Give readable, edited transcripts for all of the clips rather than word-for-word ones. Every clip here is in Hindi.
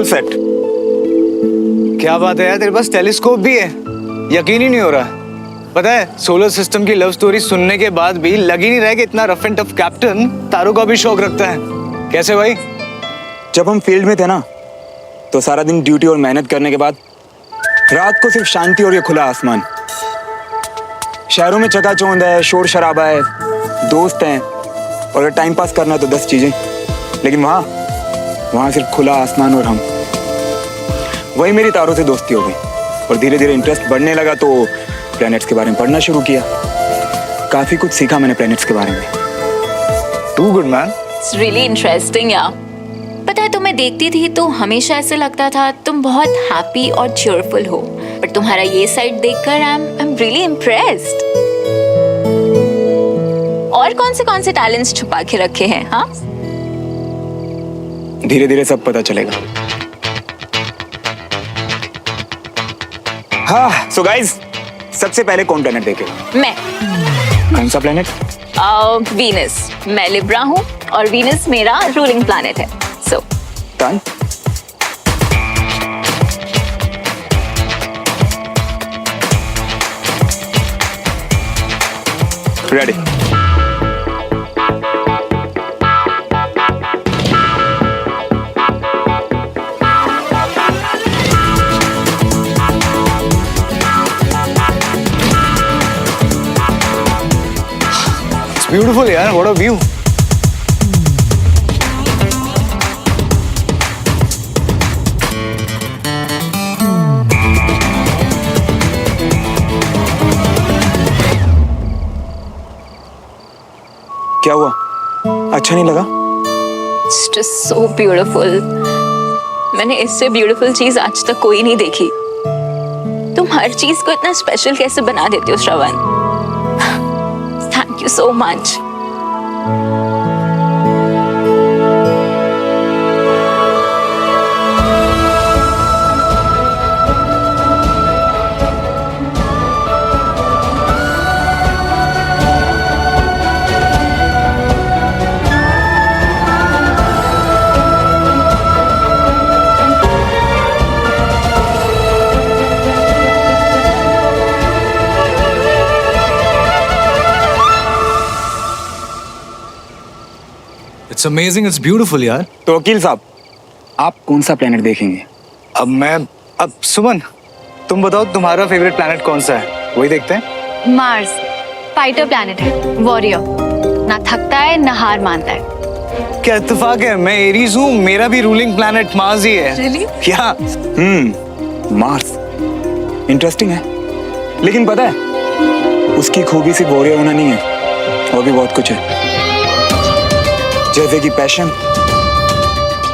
All set. क्या बात है यार, तेरे पास टेलीस्कोप भी है? यकीन ही नहीं हो रहा। पता है, सोलर सिस्टम की लव स्टोरी सुनने के बाद भी लग ही नहीं रहा कि इतना रफ एंड टफ कैप्टन तारों का भी शौक रखता है। कैसे भाई? जब हम फील्ड में थे ना, तो सारा दिन ड्यूटी और मेहनत करने के बाद रात को सिर्फ शांति और ये खुला आसमान। शहरों में चकाचौंध है, शोर शराबा है, दोस्त हैं, और अगर टाइम पास करना है तो 10 चीजें। लेकिन वहाँ सिर्फ खुला आसमान और हम। वही मेरी तारों से दोस्ती हो गई और धीरे धीरे इंटरेस्ट बढ़ने लगा, तो प्लैनेट्स के बारे में पढ़ना शुरू किया। काफी कुछ सीखा मैंने प्लैनेट्स के बारे में। Too good man. It's really interesting यार। पता है, तुम्हें देखती थी तो हमेशा ऐसे लगता था तुम बहुत हैप्पी और चीयरफुल हो, पर तुम्हारा ये साइड देखकर आई एम रियली इम्प्रेस्ड। और कौन से टैलेंट्स छुपा के रखे हैं? हाँ, धीरे धीरे सब पता चलेगा। हाँ, सो गाइस, सबसे पहले कौन प्लेनेट देखेगा? मैं। कौन सा प्लेनेट? वीनस। मैं लिब्रा हूँ और वीनस मेरा रूलिंग प्लैनेट है। So done. रेडी। ब्यूटीफुल यार, व्हाट अ व्यू। क्या हुआ? अच्छा नहीं लगा? It's just so beautiful. मैंने इससे ब्यूटीफुल चीज आज तक कोई नहीं देखी। तुम हर चीज को इतना स्पेशल कैसे बना देते हो Shravan? Thank you so much. It's amazing, it's beautiful यार। तो वकील साहब, आप कौन सा प्लेनेट देखेंगे? अब सुमन, तुम बताओ तुम्हारा फेवरेट प्लैनेट कौन सा है? वही देखते हैं। मार्स फाइटर प्लैनेट है, वॉरियर, ना थकता है ना हार मानता है। क्या इत्तेफाक है, मैं एरीज हूँ, मेरा भी रूलिंग प्लैनेट मार्स ही है। Really? क्या? मार्स इंटरेस्टिंग है, लेकिन पता है उसकी खूबी सिर्फ वॉरियर होना नहीं है, और भी बहुत कुछ है। जैसे कि पैशन,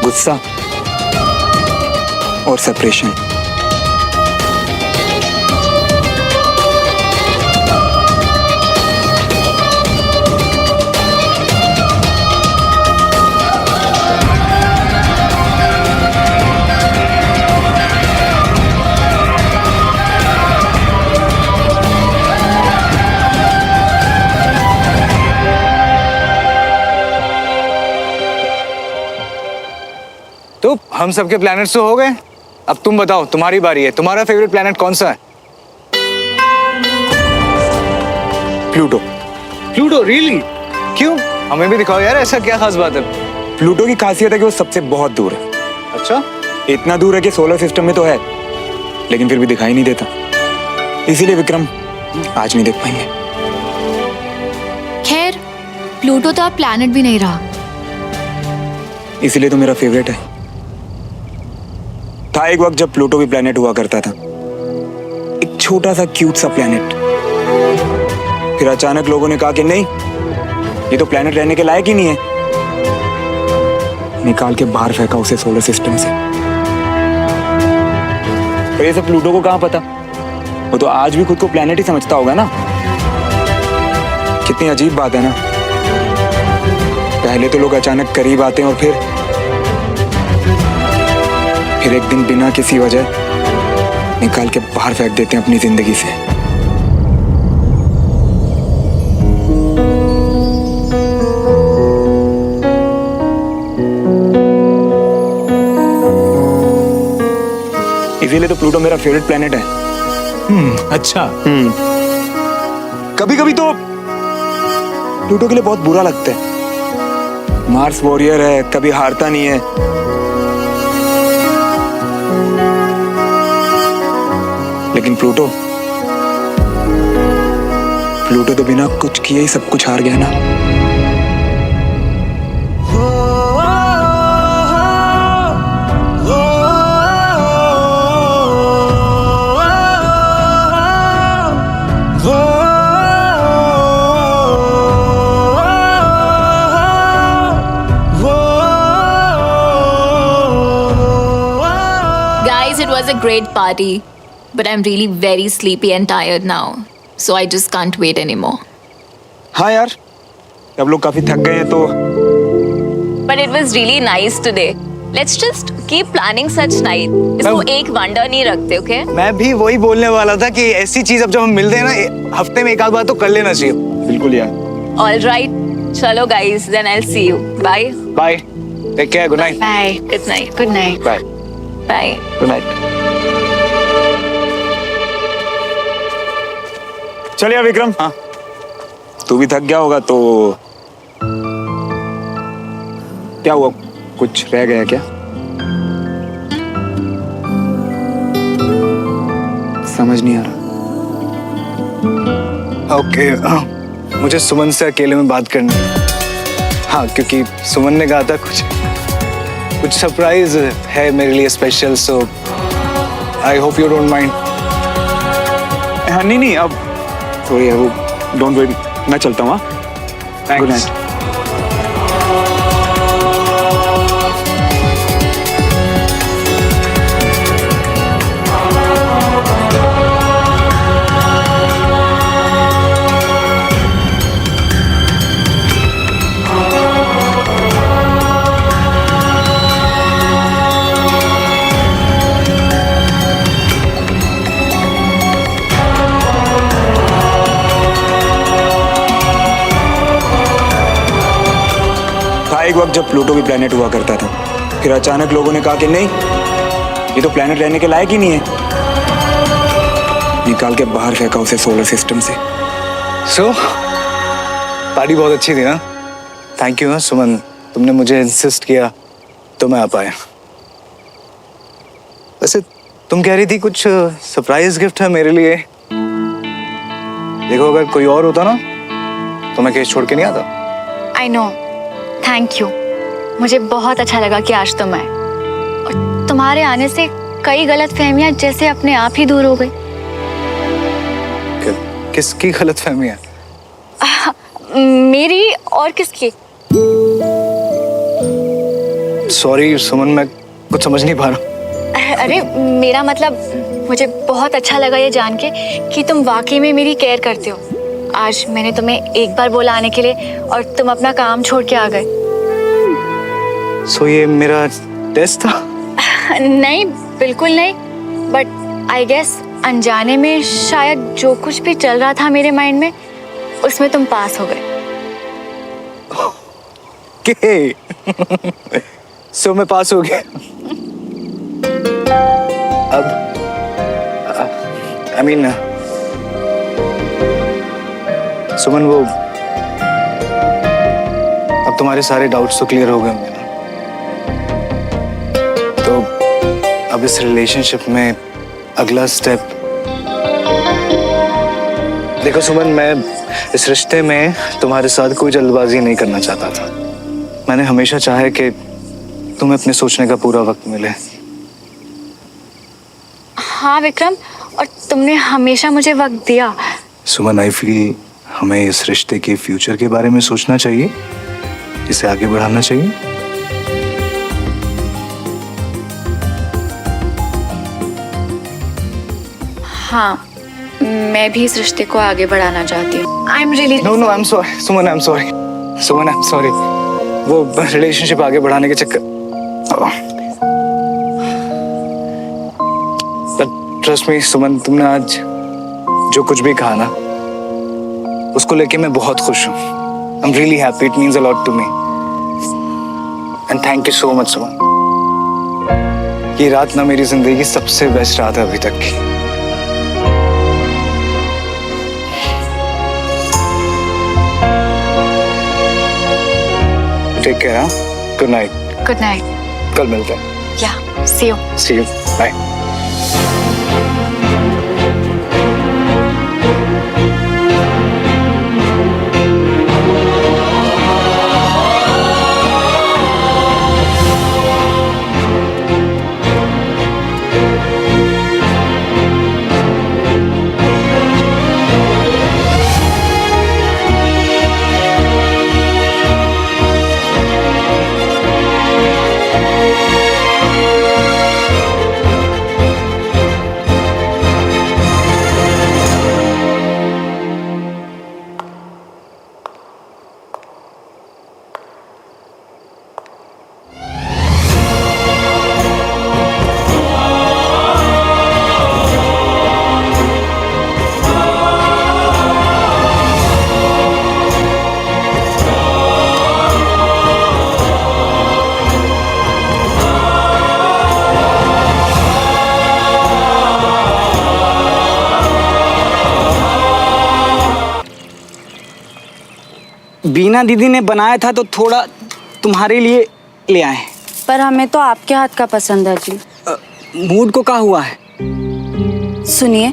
गुस्सा और सेपरेशन। तो हम सबके प्लैनेट्स तो हो गए। अब तुम बताओ, तुम्हारी बारी है। तुम्हारा फेवरेट प्लैनेट कौन सा है? प्लूटो। प्लूटो? रियली? क्यों? हमें भी दिखाओ यार, ऐसा क्या खास बात है? प्लूटो की खासियत है कि वो सबसे बहुत दूर है। अच्छा, इतना दूर है कि सोलर सिस्टम में तो है, लेकिन फिर भी दिखाई नहीं देता। इसीलिए विक्रम आज नहीं देख पाएंगे। खैर, प्लूटो तो अब प्लैनेट भी नहीं रहा। इसीलिए तो मेरा फेवरेट है। था एक वक्त जब प्लूटो भी प्लेनेट हुआ करता था, एक छोटा सा क्यूट सा प्लेनेट। फिर अचानक लोगों ने कहा कि नहीं, ये तो प्लेनेट रहने के लायक ही नहीं है। निकाल के बाहर फेंका उसे सोलर सिस्टम से। पर ये सब प्लूटो को कहाँ पता, वो तो आज भी खुद को प्लेनेट ही समझता होगा ना। कितनी अजीब बात है ना, पहले तो लोग अचानक करीब आते हैं और फिर एक दिन बिना किसी वजह निकाल के बाहर फेंक देते हैं अपनी जिंदगी से। इसीलिए तो प्लूटो मेरा फेवरेट प्लेनेट है। अच्छा। कभी कभी तो प्लूटो के लिए बहुत बुरा लगता है। मार्स वॉरियर है, कभी हारता नहीं है। लेकिन प्लूटो तो बिना कुछ किए ही सब कुछ हार गया ना। Guys, it was a great party, but I'm really very sleepy and tired now, so I just can't wait anymore. हाँ यार, अब लोग काफी थक गए हैं तो But it was really nice today. Let's just keep planning such night. इसको एक वंडर नहीं रखते, okay? मैं भी वही बोलने वाला था कि ऐसी चीज अब जब हम मिलते हैं ना, हफ्ते में एक आध बार तो कर लेना चाहिए। बिल्कुल यार। All right, चलो guys, then I'll see you. Bye. Bye, take care, good night. Bye. Good night. Good night. Bye, Bye. Good night. चल यार विक्रम। हाँ। तू भी थक गया होगा तो क्या हुआ, कुछ रह गया क्या? समझ नहीं आ रहा। ओके, मुझे सुमन से अकेले में बात करनी है। हाँ, क्योंकि सुमन ने कहा था कुछ सरप्राइज है मेरे लिए special, so I hope you don't mind. हाँ नहीं अब सॉरी वो डोंट वरी, मैं चलता हूँ। Good night. एक वक्त जब प्लूटो भी प्लेनेट हुआ करता था, फिर अचानक लोगों ने कहा कि नहीं, ये तो प्लेनेट रहने के लायक ही नहीं है। निकाल के बाहर फेंका उसे सोलर सिस्टम से। सो पार्टी बहुत अच्छी थी ना। थैंक यू सुमन, तुमने मुझे इंसिस्ट किया तो मैं आ पाया। वैसे तुम कह रही थी कुछ सरप्राइज गिफ्ट है मेरे लिए। देखो, अगर कोई और होता ना तो मैं केस छोड़ के नहीं आता। I know, thank you. मुझे बहुत अच्छा लगा कि आज तुम आए, और तुम्हारे आने से कई गलतफहमियां जैसे अपने आप ही दूर हो गई। किसकी गलतफहमियां? मेरी और किसकी? सॉरी सुमन, मैं कुछ समझ नहीं पा रहा। अरे मेरा मतलब, मुझे बहुत अच्छा लगा ये जान के कि तुम वाकई में मेरी केयर करते हो। आज मैंने तुम्हें एक बार बोला आने के लिए और तुम अपना काम छोड़ के आ गए। सो ये मेरा टेस्ट था? नहीं, बिल्कुल नहीं, बट आई गेस अनजाने में शायद जो कुछ भी चल रहा था मेरे माइंड में, उसमें तुम पास हो गए। के सो मैं पास हो गया। अब आई मीन सुमन, वो अब तुम्हारे सारे डाउट्स तो क्लियर हो गए होंगे ना? तो अब इस रिलेशनशिप में अगला स्टेप। देखो सुमन, मैं इस रिश्ते में तुम्हारे साथ कोई जल्दबाजी नहीं करना चाहता था। मैंने हमेशा चाहा कि तुम्हें अपने सोचने का पूरा वक्त मिले। हाँ विक्रम, और तुमने हमेशा मुझे वक्त दिया। सुमन, आई फील हमें इस रिश्ते के फ्यूचर के बारे में सोचना चाहिए, इसे आगे बढ़ाना चाहिए। हाँ, मैं भी इस रिश्ते को आगे बढ़ाना चाहती हूँ। I am really no no, I am sorry Suman, I am sorry Suman, I am sorry. वो रिलेशनशिप आगे बढ़ाने के चक्कर। ट्रस्ट मी सुमन, तुमने आज जो कुछ भी कहा ना, उसको लेके मैं बहुत खुश हूँ। I am really happy, it means a lot to me, and thank you so much Suman. ये रात ना मेरी जिंदगी की सबसे बेस्ट रात है अभी तक की। Take care. हाँ, गुड नाइट। Good night. कल मिलते हैं। या see you. See you, bye. Bina दीदी ने बनाया था तो थोड़ा तुम्हारे लिए ले आए। पर हमें तो आपके हाथ का पसंद है जी। मूड को क्या हुआ है? सुनिए,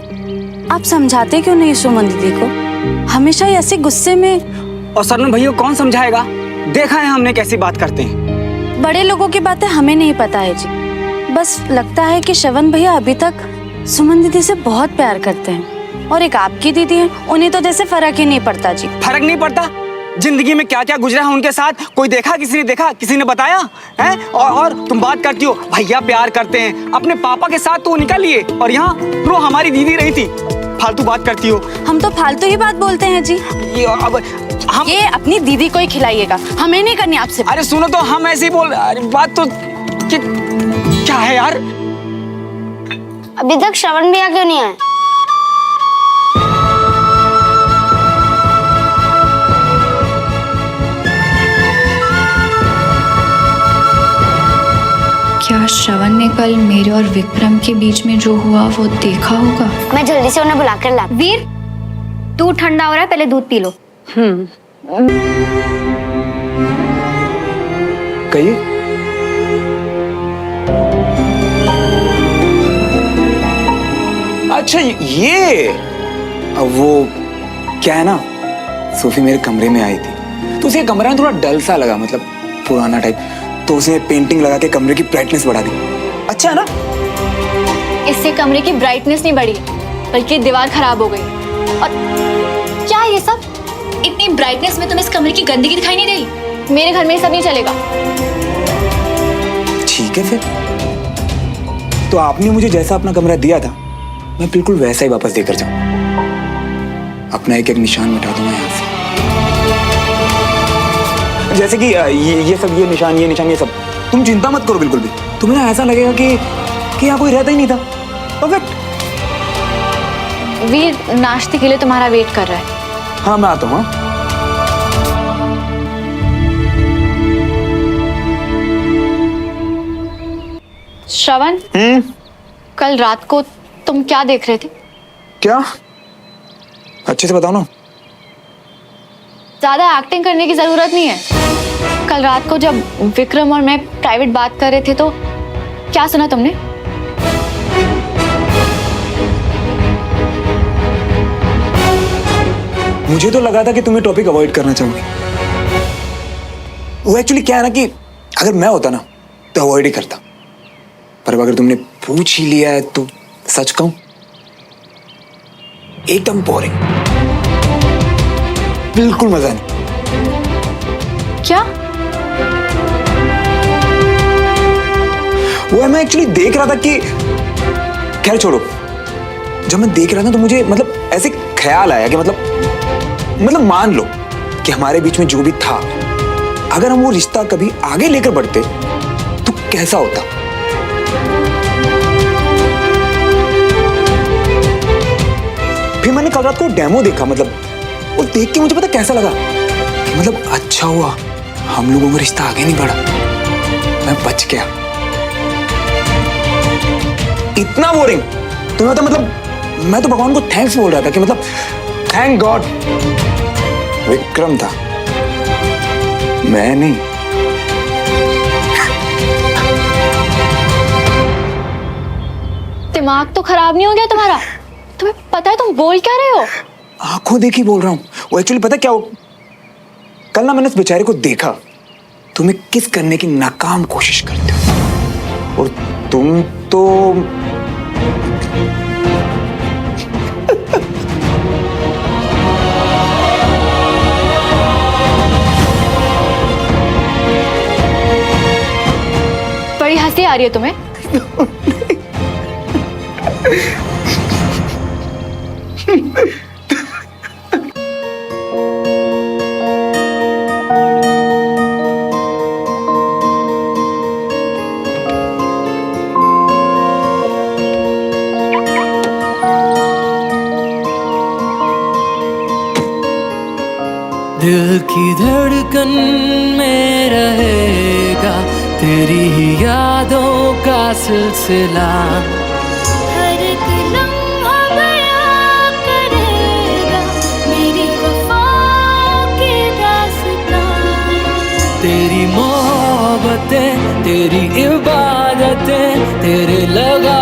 आप समझाते क्यों नहीं सुमन दीदी को? हमेशा ही ऐसे गुस्से में। और सरन भैया कौन समझाएगा? देखा है हमने कैसी बात करते हैं। बड़े लोगों की बातें हमें नहीं पता है जी। बस लगता है कि श्रवण भैया अभी तक सुमन दीदी से बहुत प्यार करते हैं। और एक आपकी दीदी है, उन्हें तो जैसे फर्क ही नहीं पड़ता जी। फर्क नहीं पड़ता? जिंदगी में क्या क्या गुजरा है उनके साथ, कोई देखा? किसी ने देखा? किसी ने बताया है? और तुम बात करती हो भैया प्यार करते हैं, अपने पापा के साथ तो निकल लिए, और यहाँ रो हमारी दीदी रही थी। फालतू बात करती हो। हम तो फालतू ही बात बोलते हैं जी। अब हम ये अपनी दीदी को ही खिलाइएगा, हमें नहीं करनी आपसे। अरे सुनो तो, हम ऐसे ही बोल। अरे बात तो क्या है यार? अभी तक श्रवण भैया क्यों नहीं आए? क्या श्रवण ने कल मेरे और विक्रम के बीच में जो हुआ वो देखा होगा? मैं जल्दी से उन्हें बुला कर ला। वीर, दूध ठंडा हो रहा है, पहले दूध पी लो। कहिए। अच्छा ये वो क्या है ना, सोफी मेरे कमरे में आई थी तो उसे कमरा थोड़ा डल सा लगा, मतलब पुराना टाइप, तो उसने पेंटिंग लगा के कमरे की ब्राइटनेस बढ़ा दी। अच्छा है ना? इससे कमरे की ब्राइटनेस नहीं बढ़ी, बल्कि दीवार खराब हो गई। और क्या ये सब? इतनी ब्राइटनेस में तुम्हें इस कमरे की गंदगी दिखाई नहीं रही? मेरे घर में ये सब नहीं चलेगा। ठीक है फिर, तो आपने मुझे जैसा अपना कमरा दिया था मैं बिल्कुल वैसा ही वापस देकर जाऊंगा। अपना एक एक निशान मिटा दूंगा यहाँ से, जैसे कि ये सब, ये निशान, ये निशान, ये सब। तुम चिंता मत करो बिल्कुल भी। तुम्हें ऐसा लगेगा कि यहाँ कोई रहता ही नहीं था। परफेक्ट। वीर नाश्ते के लिए तुम्हारा वेट कर रहा है। हाँ मैं आता हूँ। श्रवण, कल रात को तुम क्या देख रहे थे? क्या? अच्छे से बताओ ना। ज्यादा एक्टिंग करने की जरूरत नहीं है। कल रात को जब विक्रम और मैं प्राइवेट बात कर रहे थे तो क्या सुना तुमने? मुझे तो लगा था कि तुम्हें टॉपिक अवॉइड करना चाहोगे। वो एक्चुअली क्या है ना कि अगर मैं होता ना तो अवॉइड ही करता, पर अगर तुमने पूछ ही लिया है तो सच कहूं, एकदम बोरिंग, बिल्कुल मजा नहीं। क्या? वो मैं एक्चुअली देख रहा था कि, खैर छोड़ो, जब मैं देख रहा था तो मुझे मतलब ऐसे ख्याल आया कि मतलब मान लो कि हमारे बीच में जो भी था, अगर हम वो रिश्ता कभी आगे लेकर बढ़ते तो कैसा होता। फिर मैंने कल रात को डेमो देखा, मतलब वो देख के मुझे पता कैसा लगा कि मतलब अच्छा हुआ हम लोगों का रिश्ता आगे नहीं बढ़ा, मैं बच गया। इतना बोरिंग। तुम्हें तो मतलब मैं तो भगवान को थैंक्स बोल रहा था कि मतलब थैंक गॉड विक्रम था, मैं नहीं। दिमाग तो खराब नहीं हो गया तुम्हारा? तुम्हें पता है तुम बोल क्या रहे हो? आंखों देखी बोल रहा हूँ। वो एक्चुअली पता क्या हो, कल ना मैंने उस बेचारे को देखा, तुम्हें किस करने की नाकाम कोशिश करते हो और तुम तो बड़ी हंसी आ रही है तुम्हें? दिल की धड़कन में रहेगा तेरी ही यादों का सिलसिला, हर एक लम्हा बयां करेगा मेरी वफाओं की दास्तां। तेरी मोहब्बतें, तेरी इबादतें, तेरे लगा